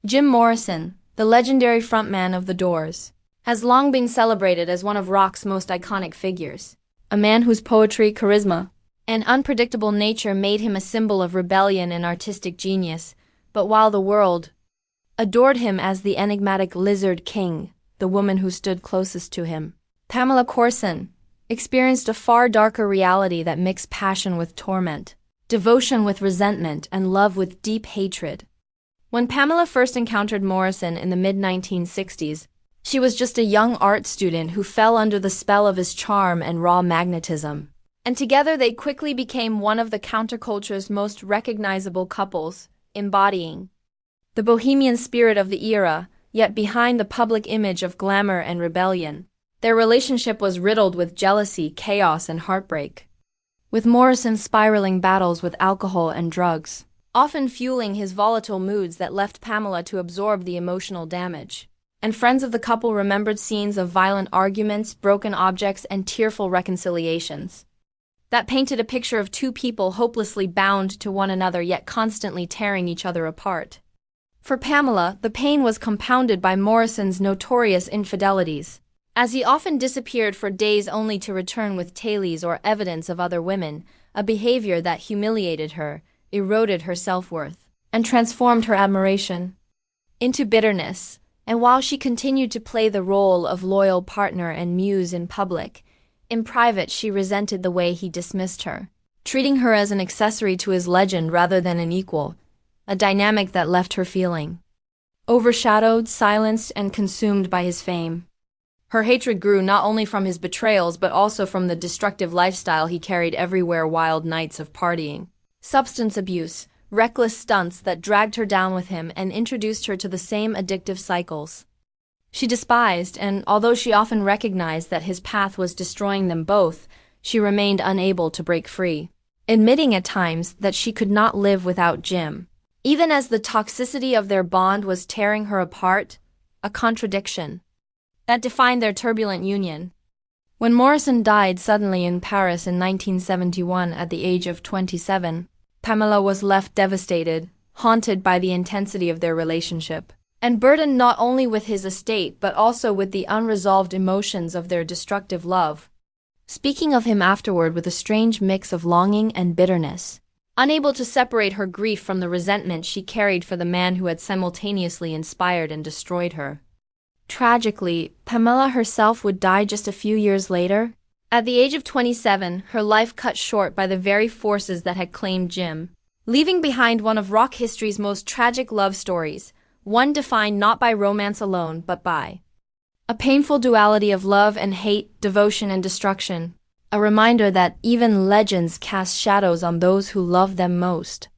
Jim Morrison, the legendary frontman of The Doors, has long been celebrated as one of rock's most iconic figures. A man whose poetry, charisma, and unpredictable nature made him a symbol of rebellion and artistic genius. But while the world adored him as the enigmatic Lizard King, the woman who stood closest to him, Pamela Courson, experienced a far darker reality that mixed passion with torment, devotion with resentment, and love with deep hatred. When Pamela first encountered Morrison in the mid-1960s, she was just a young art student who fell under the spell of his charm and raw magnetism. And together they quickly became one of the counterculture's most recognizable couples, embodying the bohemian spirit of the era, yet behind the public image of glamour and rebellion. Their relationship was riddled with jealousy, chaos, and heartbreak, with Morrison spiraling battles with alcohol and drugs, often fueling his volatile moods that left Pamela to absorb the emotional damage. And friends of the couple remembered scenes of violent arguments, broken objects, and tearful reconciliations that painted a picture of two people hopelessly bound to one another yet constantly tearing each other apart. For Pamela, the pain was compounded by Morrison's notorious infidelities, as he often disappeared for days only to return with tales or evidence of other women, a behavior that humiliated her, eroded her self-worth, and transformed her admiration into bitterness. And while she continued to play the role of loyal partner and muse in public, in private she resented the way he dismissed her, treating her as an accessory to his legend rather than an equal, a dynamic that left her feeling overshadowed, silenced, and consumed by his fame. Her hatred grew not only from his betrayals but also from the destructive lifestyle he carried everywhere: wild nights of partying, substance abuse, reckless stunts that dragged her down with him and introduced her to the same addictive cycles she despised. And although she often recognized that his path was destroying them both, she remained unable to break free, admitting at times that she could not live without Jim, even as the toxicity of their bond was tearing her apart, a contradiction that defined their turbulent union. When Morrison died suddenly in Paris in 1971 at the age of 27, Pamela was left devastated, haunted by the intensity of their relationship, and burdened not only with his estate but also with the unresolved emotions of their destructive love. Speaking of him afterward with a strange mix of longing and bitterness, unable to separate her grief from the resentment she carried for the man who had simultaneously inspired and destroyed her. Tragically, Pamela herself would die just a few years later. At the age of 27, her life cut short by the very forces that had claimed Jim, leaving behind one of rock history's most tragic love stories, one defined not by romance alone but by a painful duality of love and hate, devotion and destruction, a reminder that even legends cast shadows on those who love them most.